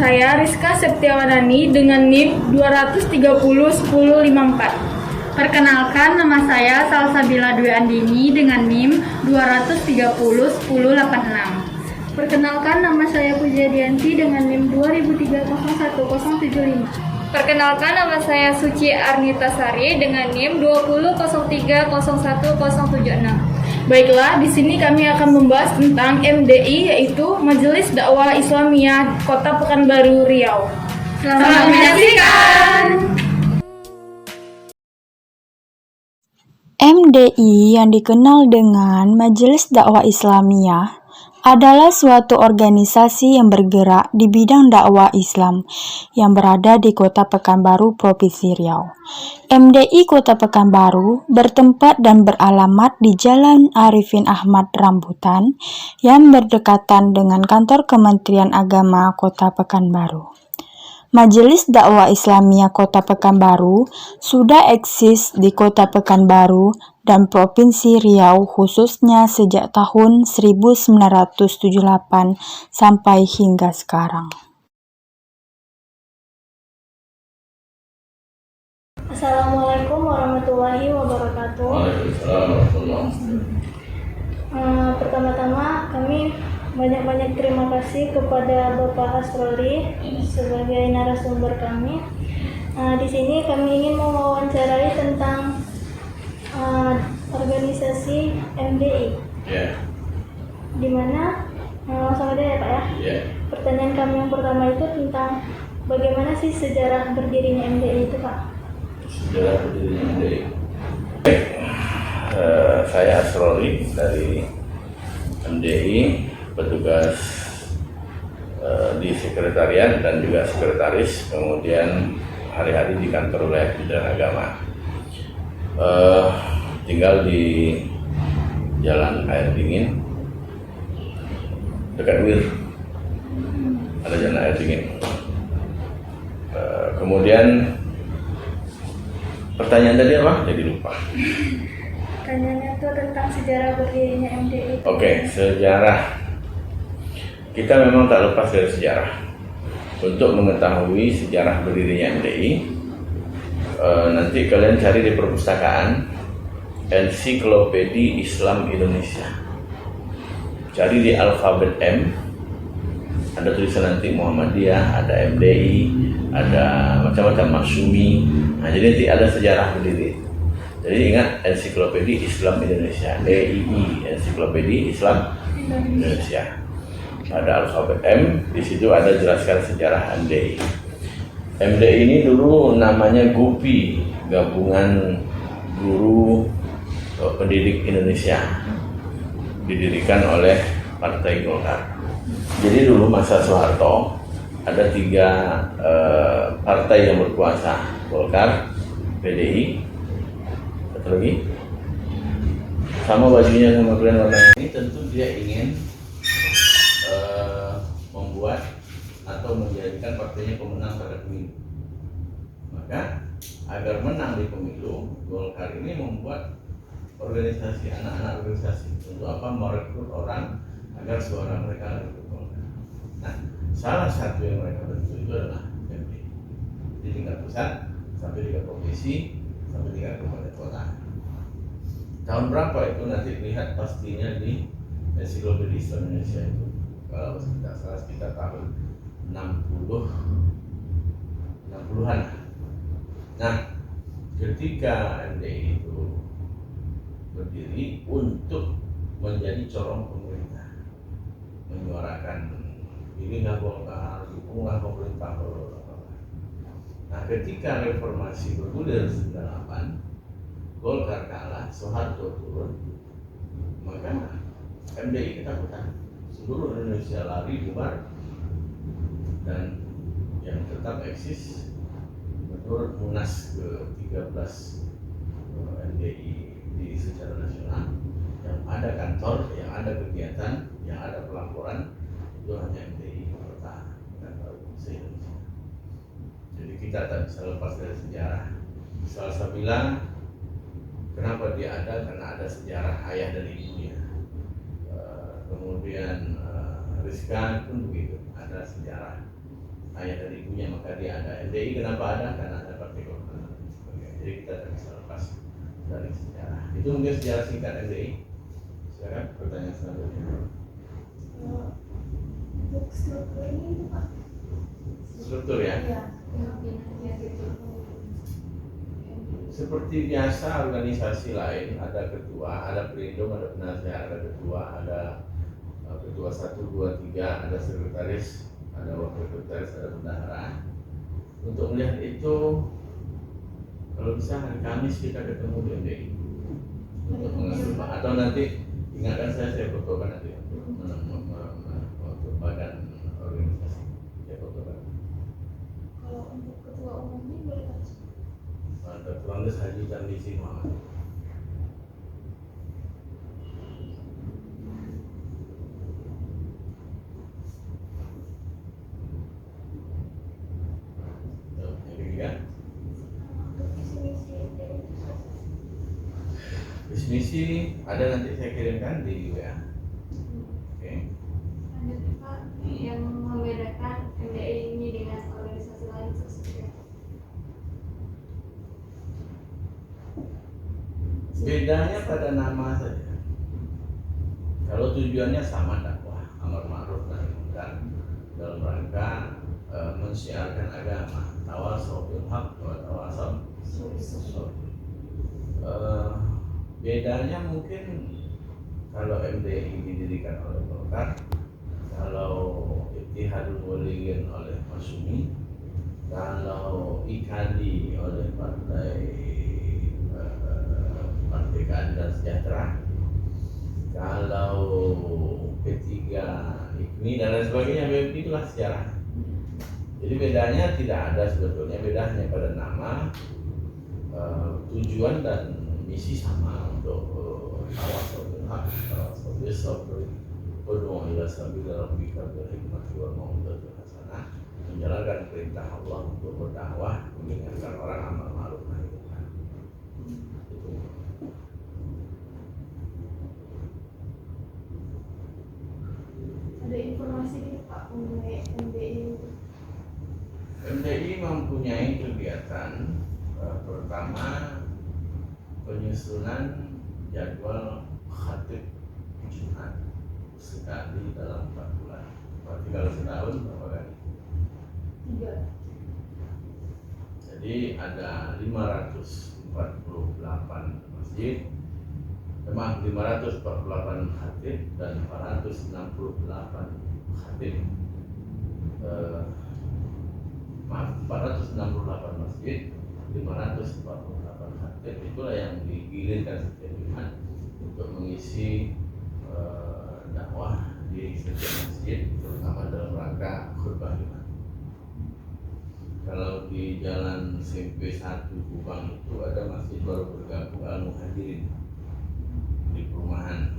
saya Rizka Septiawanani dengan NIM 2301054. Perkenalkan, nama saya Salsabila Dwi Andini dengan NIM 2301086. Perkenalkan, nama saya Pujadianti dengan NIM 20301075. Perkenalkan, nama saya Suci Arnita Sari dengan NIM 200301076. Baiklah, di sini kami akan membahas tentang MDI, yaitu Majelis Dakwah Islamiyah Kota Pekanbaru, Riau. Selamat menyaksikan. MDI yang dikenal dengan Majelis Dakwah Islamiyah adalah suatu organisasi yang bergerak di bidang dakwah Islam yang berada di Kota Pekanbaru, Provinsi Riau. MDI Kota Pekanbaru bertempat dan beralamat di Jalan Arifin Ahmad Rambutan yang berdekatan dengan kantor Kementerian Agama Kota Pekanbaru. Majelis Dakwah Islamiyah Kota Pekanbaru sudah eksis di Kota Pekanbaru dan Provinsi Riau khususnya sejak tahun 1978 sampai hingga sekarang. Assalamualaikum warahmatullahi wabarakatuh. Pertama-tama kami banyak-banyak terima kasih kepada Bapak Asrori sebagai narasumber kami. Di sini kami ingin mewawancarai tentang organisasi MDI. Di mana langsung aja ya Pak ya. Pertanyaan kami yang pertama itu tentang bagaimana sih sejarah berdirinya MDI itu Pak? Sejarah berdirinya MDI. Saya Asrori dari MDI, petugas di sekretariat dan juga sekretaris, kemudian hari-hari di kantor wilayah Kementerian Agama. Tinggal di Jalan Air Dingin, dekat Wir, ada Jalan Air Dingin. Kemudian pertanyaan tadi apa? Jadi lupa. Pertanyaannya itu tentang sejarah berdirinya MDI. Oke, sejarah. Kita memang tak lepas dari sejarah. Untuk mengetahui sejarah berdirinya MDI, nanti kalian cari di perpustakaan Ensiklopedia Islam Indonesia. Cari di alfabet M, ada tulisan nanti Muhammadiyah, ada MDI, ada macam-macam Maksumi. Nah, jadi nanti ada sejarah berdiri. Jadi ingat Ensiklopedia Islam Indonesia, EII, Ensiklopedia Islam Indonesia. Ada alfabet M, di situ ada jelaskan sejarah MDI. MDI ini dulu namanya GUPI, Gabungan Guru Pendidik Indonesia, didirikan oleh Partai Golkar. Jadi dulu masa Soeharto ada 3 partai yang berkuasa, Golkar, PDI, satu lagi, sama bajunya sama kalian warna ini. Tentu dia ingin membuat atau menjadikan partainya pemenang pada pemilu. Maka agar menang di pemilu, Golkar ini membuat organisasi, anak-anak organisasi. Untuk apa? Merekrut orang agar suara mereka ikut Golkar. Nah, salah satu yang mereka bentuk itu adalah MDI di tingkat pusat sampai tingkat provinsi sampai tingkat kabupaten kota. Tahun berapa itu nanti lihat pastinya di Ensiklopedia Islam Indonesia itu. Kalau tidak salah sekitar tahun 60-an. Nah, ketika MDI itu berdiri untuk menjadi corong pemerintah, menyuarakan pilihlah Golkar, dukunglah pemerintah. Nah, ketika reformasi bergulir 98, Golkar kalah, Soeharto turun, maka MDI ketakutan. Seluruh Indonesia lari bubar, dan yang tetap eksis menurut Munas ke-13 MDI di secara nasional, yang ada kantor, yang ada kegiatan, yang ada pelaporan, itu hanya MDI Kota Pekanbaru se-Indonesia. Jadi kita tak bisa lepas dari sejarah. Salsabila, kenapa dia ada? Karena ada sejarah ayah dan ibunya. Kemudian Rizka pun begitu, ada sejarah. ayah dan ibunya, maka dia ada. MDI kenapa ada? Karena ada Partai Golkar dan sebagainya. Jadi kita tidak bisa lepas dari sejarah. Itu mungkin sejarah singkat MDI. Silakan pertanyaan selanjutnya. Untuk struktur ini Pak. Struktur ya. Iya, pimpinannya gitu. Seperti biasa organisasi lain, ada ketua, ada pelindung, ada penasihat, ada ketua, ada ketua 1, 2, 3, ada sekretaris, ada wakil sekretaris, ada bendahara. Untuk melihat itu, kalau bisa hari Kamis kita ketemu di MDI untuk mengambil, atau nanti ingatkan saya fotokan nanti untuk badan organisasi, saya fotokan. Kalau untuk ketua umumnya boleh Pak? Ketua Haji dan di sini Muhammad. Yang ketiga, Untuk visi-misi dari visi misi ada nanti saya kirimkan di WA. Oke. Lanjut Pak, yang membedakan MDI ini dengan organisasi lain seperti apa? Bedanya pada nama saja. Kalau tujuannya sama, dakwah, amar ma'ruf nahi munkar dalam rangka mensiarkan agama, tawasau bil haq wa tawasau bis sabr. Bedanya mungkin kalau MDI didirikan oleh Golkar, kalau Ittihadul Waliyin oleh Masyumi, kalau IKADI oleh Partai Keadilan Sejahtera, kalau P3 IKMI dan lain sebagainya, itulah sejarah. Jadi bedanya tidak ada sebetulnya, bedanya pada nama, tujuan dan misi sama untuk tawassul bil haq, tawassul bis sabr, ud'u ila sabil rabbika bil hikmati wal mau'izatil hasanah, menjalankan perintah Allah untuk berdakwah, mengingatkan orang amar ma'ruf nahi munkar. Itu. ada informasi nih Pak mengenai MDI. MDI mempunyai kegiatan pertama penyusunan jadwal khatib Jumat sekali dalam 4 bulan. Berarti kalau setahun berapa kali? 3. Jadi ada 548 masjid, 548 khatib dan 468 khatib. 468 masjid, 548 khatib, itulah yang digilirkan setiap Jumat untuk mengisi dakwah di setiap masjid, terutama dalam rangka khutbah Jumat. Kalau di Jalan SMP 1 Kubang itu ada masjid baru bergabung Al-Muhajirin di perumahan.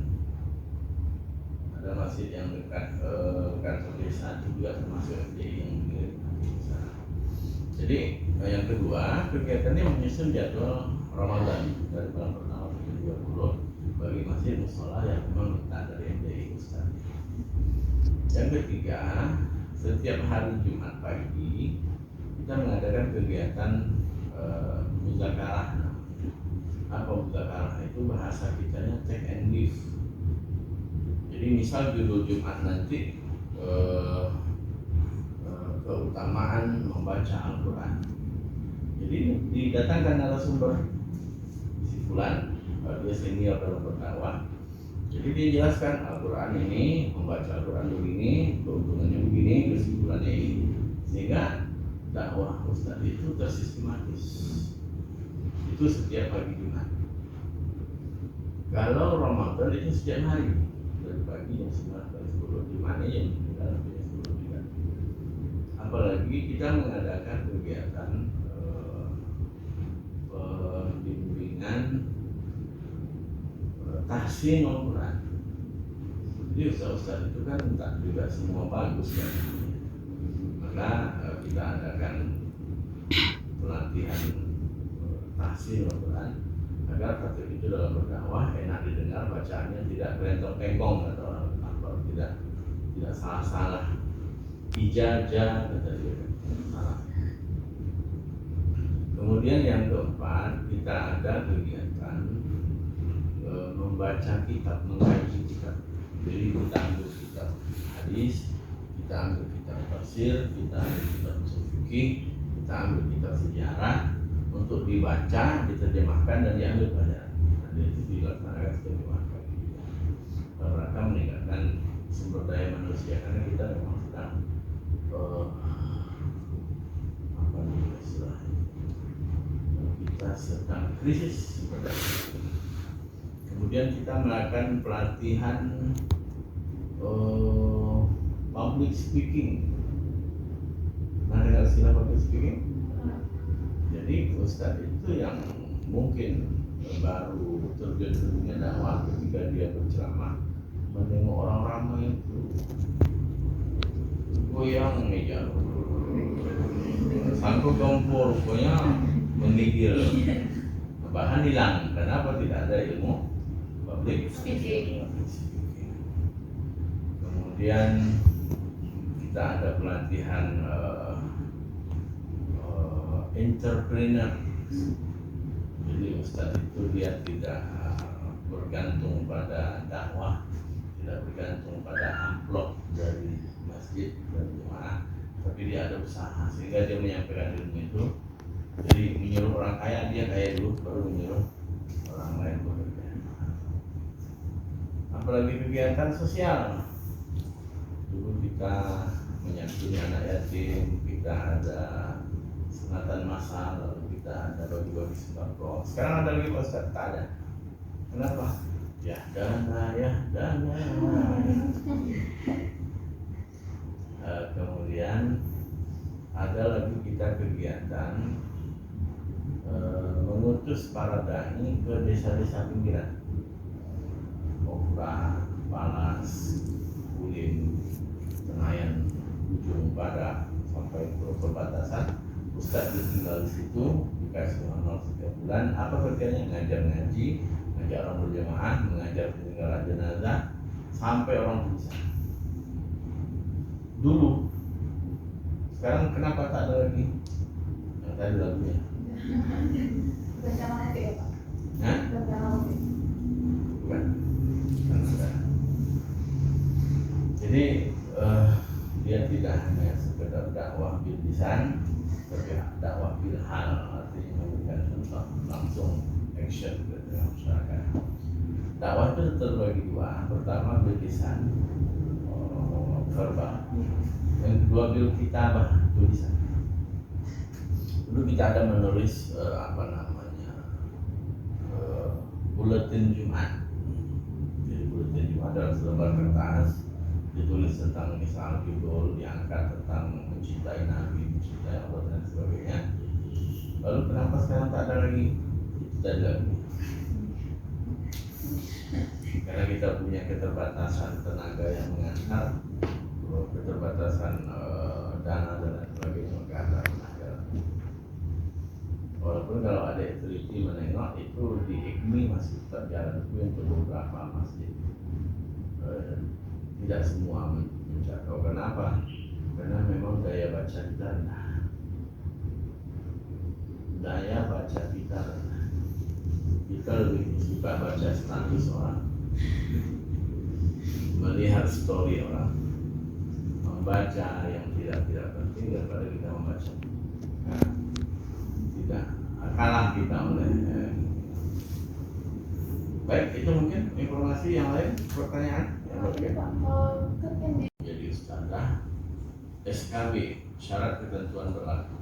Ada masjid yang dekat kantor desa juga termasuk MDI yang mengirimkan di sana. Jadi yang kedua, kegiatannya menyusun jadwal Ramadan dari bulan pertama sampai 20 bagi masjid mushola yang memang minta dari MDI Ustaz. Yang ketiga, setiap hari Jumat pagi kita mengadakan kegiatan muzakarah. Apa muzakarah? Itu bahasa kitanya take and give. Jadi misal judul Jumat nanti keutamaan membaca Al-Quran. Jadi didatangkan narasumber si fulan, dia senior dalam berdakwah. Jadi dia jelaskan Al-Quran ini, membaca Al-Quran begini, keuntungannya begini, kesimpulannya ini, sehingga dakwah Ustaz itu tersistematis. Itu setiap pagi Jumat. Kalau Ramadan itu setiap hari, dari pagi jam 9 sampai 10, di mana jam 9 sampai 10 juga. Apalagi kita mengadakan kegiatan bimbingan tahsin Al-Quran. Jadi ustaz-ustaz itu kan tak juga semua bagus kan. Maka kita adakan pelatihan tahsin Al-Quran agar khatib itu dalam berdakwah enak didengar, bacaannya tidak kelentong-kengkong atau apa, tidak salah-salah, ijazah kata dia. Kemudian yang keempat, kita ada kegiatan membaca kitab, mengkaji kitab. Jadi kita ambil kitab hadis, kita ambil kitab tafsir, kita ambil kitab usul fikih, kita ambil kitab sejarah untuk dibaca, diterjemahkan dan diambil pelajaran. Dan itu dilaksanakan sebagai manfaat dalam rangka meningkatkan sumber daya manusia, karena kita memang sedang kita sedang krisis sumber daya. Kemudian kita melakukan pelatihan public speaking. Nah, dengan istilah public speaking, jadi ustadz itu yang mungkin baru terjun ke dunia dakwah, ketika dia berceramah menengok orang ramai itu goyang meja, sanggup kompor, pokoknya menggigil, bahan hilang. Kenapa? Tidak ada ilmu public speaking. Kemudian kita ada pelatihan entrepreneur. Jadi ustadz itu dia tidak bergantung pada dakwah, tidak bergantung pada amplop dari masjid dan jemaah, tapi dia ada usaha sehingga dia menyampaikan ilmu itu. Jadi menyuruh orang kaya, dia kaya dulu, baru menyuruh orang lain bekerja. Apalagi kegiatan sosial, dulu kita menyantuni anak yatim, kita ada sunatan masal, lalu kita ada bagi-bagi sembako. Sekarang ada lagi Pak Ustaz? Tak ada. Kenapa? Ya dana. Kemudian ada lagi kita kegiatan mengutus para dai ke desa-desa pinggiran, Okra, Palas, Ulin, Senayan, Ujung Badak sampai ke perbatasan. Ustadz tinggal di situ, dikasih honor setiap bulan. Apa kerjanya? Ngajar ngaji, ngajar orang berjamaah, mengajar peninggalan jenazah sampai orang bisa. Dulu, sekarang kenapa tak ada lagi? Yang tadi lagunya. Bersama hati ya Pak? Hah? Bersama hati. Bukan. Kan sudah. Jadi dia tidak hanya sekedar dakwah bil lisan, tapi dakwah bil hal, artinya memberikan contoh langsung action ke tengah masyarakat. Dakwah itu terbagi dua. Pertama bil lisan, verbal. Yang kedua bil kitabah, tulisan. Dulu kita ada menulis buletin Jumat. Jadi buletin Jumat dalam selembar kertas ditulis tentang misal judul, diangkat tentang mencintai Nabi, mencintai Allah dan sebagainya. Lalu kenapa sekarang tak ada lagi? Itu tadi lagi. Karena kita punya keterbatasan tenaga yang mengantar, keterbatasan dana dan lain sebagainya, maka ada tenaga. Walaupun kalau ada teliti menengok itu di IKMI masih tetap jalan itu untuk beberapa masjid. Tidak semua menjangkau. Kenapa? Karena memang daya baca kita rendah. Daya baca kita rendah. Kita lebih suka baca status orang, melihat story orang, membaca yang tidak penting daripada kita membaca. Nah, tidak kalah kita oleh baik. Itu mungkin informasi yang lain, pertanyaan yang berbeda. Jadi ustadzah SKB, syarat ketentuan berlaku.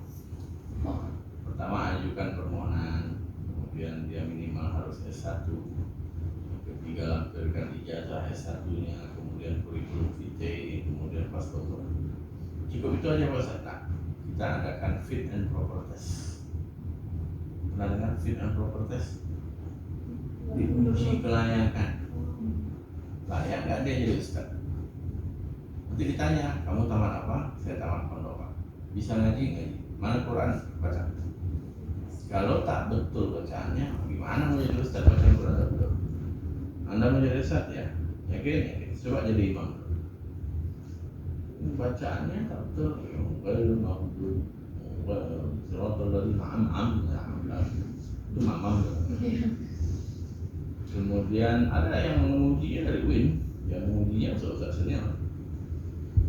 Pertama, ajukan permohonan, kemudian dia minimal harus S1, yang ketiga lampirkan ijazah S1-nya, kemudian kurikulum vitae, kemudian pas dokter. Cukup itu aja Pak Ustaz. Kita adakan fit and proper test. Pernah dengar fit and proper test? Diuji kelayakan. Layak nggak dia jadi ustaz? Nanti ditanya, kamu tamat apa? Saya tamat pondok Pak. Bisa ngaji? Mana Quran? Baca. Kalau tak betul bacaannya, gimana mau jadi ustaz baca Quran tak betul? Anda mau jadi ustaz ya? Yakin? Coba jadi imam. Bacaannya tak betul. Siratal kalau di ma'am ya, itu ma'am. Kemudian ada yang mengujinya dari Win, yang mengujinya Ustaz senior.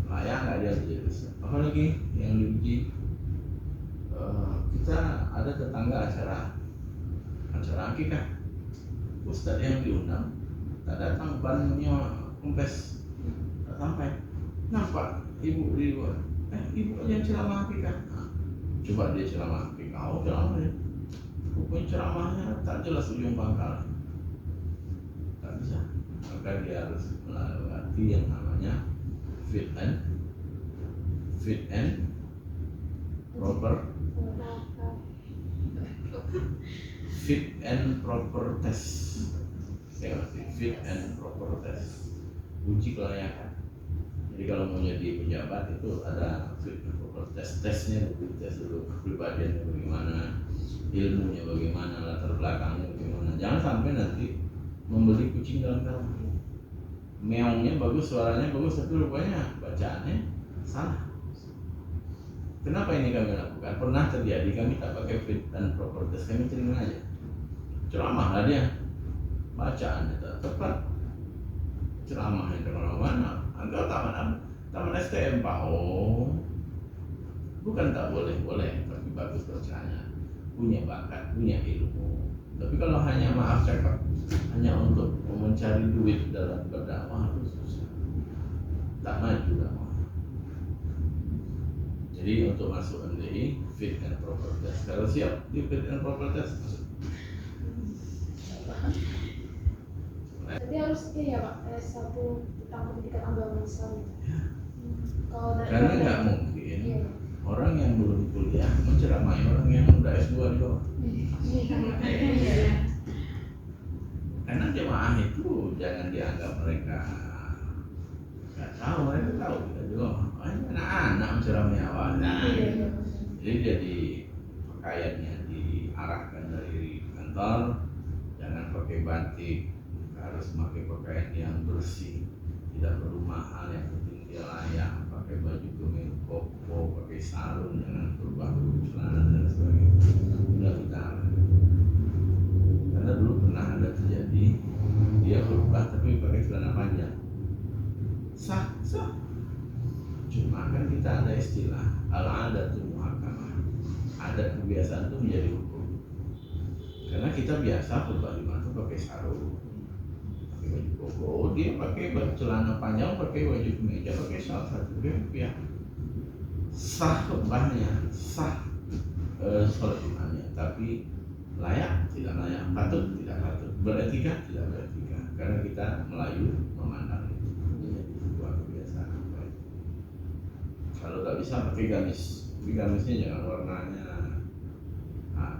Layak nggak dia jadi? Apalagi yang diuji, kita ada tetangga acara akikah, Ustaz yang diundang tak datang, bannya kempes tak sampai, nampak ibu di luar, ibu aja ceramah akikah. Coba dia ceramah akikah, ceramahnya pokoknya ceramahnya tak jelas ujung pangkal, tak bisa. Maka dia harus melatih yang namanya fit and proper test. Fit and proper test, uji kelayakan. Jadi kalau mau jadi pejabat itu ada fit and proper test. Tesnya dulu, tes dulu kepribadiannya bagaimana, ilmunya bagaimana, latar belakangnya bagaimana. Jangan sampai nanti membeli kucing dalam karung. Meongnya bagus, suaranya bagus, tapi rupanya bacaannya salah. Kenapa ini kami lakukan? Pernah terjadi, kami tak pakai fit and proper test, kami terima aja. Ceramah lah dia, bacaannya tak tepat, ceramahnya kemana-mana. Enggak, taman STM Pak. Oh, bukan tak boleh, tapi bagus bacanya, punya bakat, punya ilmu. Tapi kalau hanya maaf cakap, hanya untuk mencari duit dalam berdakwah itu susah, tak maju dakwah. Jadi untuk masuk MDI fit and proper test. Kalau siap di fit and proper test masuk. Jadi harus ya Pak, S1 tentang pendidikan agama Islam. Karena nggak mungkin orang yang belum kuliah menceramai orang yang udah S2 di bawah. Karena jemaah itu jangan dianggap mereka nggak tahu, mereka tahu kita juga. Anak-anak menceramai awalnya. Jadi pakaiannya diarahkan dari kantor, jangan pakai batik, harus pakai pakaian yang bersih, tidak perlu mahal, yang penting dia layak, pakai baju kemeja koko, pakai sarung, jangan berubah celana dan sebagainya. Sudah kita, karena dulu pernah ada terjadi dia berubah tapi pakai celana panjang, sah. Cuma kan kita ada istilah al-'adatul muhakkamah, adat kebiasaan itu menjadi hukum. Karena kita biasa khutbah Jumat itu pakai sarung, pakai baju koko, dia pakai celana panjang, pakai baju kemeja, pakai shawl satu, dia sah khutbahnya, sah sholat Jumatnya, tapi layak tidak layak, patut tidak patut, beretika tidak beretika. Karena kita Melayu memandang itu menjadi sebuah kebiasaan. Kalau tak bisa pakai gamis, tapi gamisnya jangan warnanya,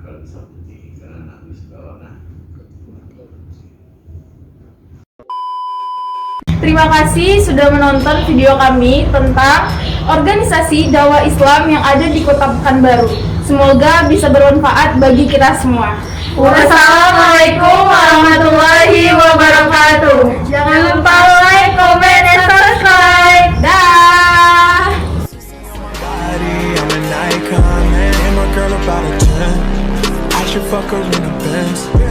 kalau bisa putih, karena Nabi suka warna. Terima kasih sudah menonton video kami tentang organisasi dakwah Islam yang ada di Kota Pekanbaru. Semoga bisa bermanfaat bagi kita semua. Wassalamualaikum warahmatullahi wabarakatuh. Jangan lupa like, comment, dan subscribe. Dah. I should fuck her in the Benz.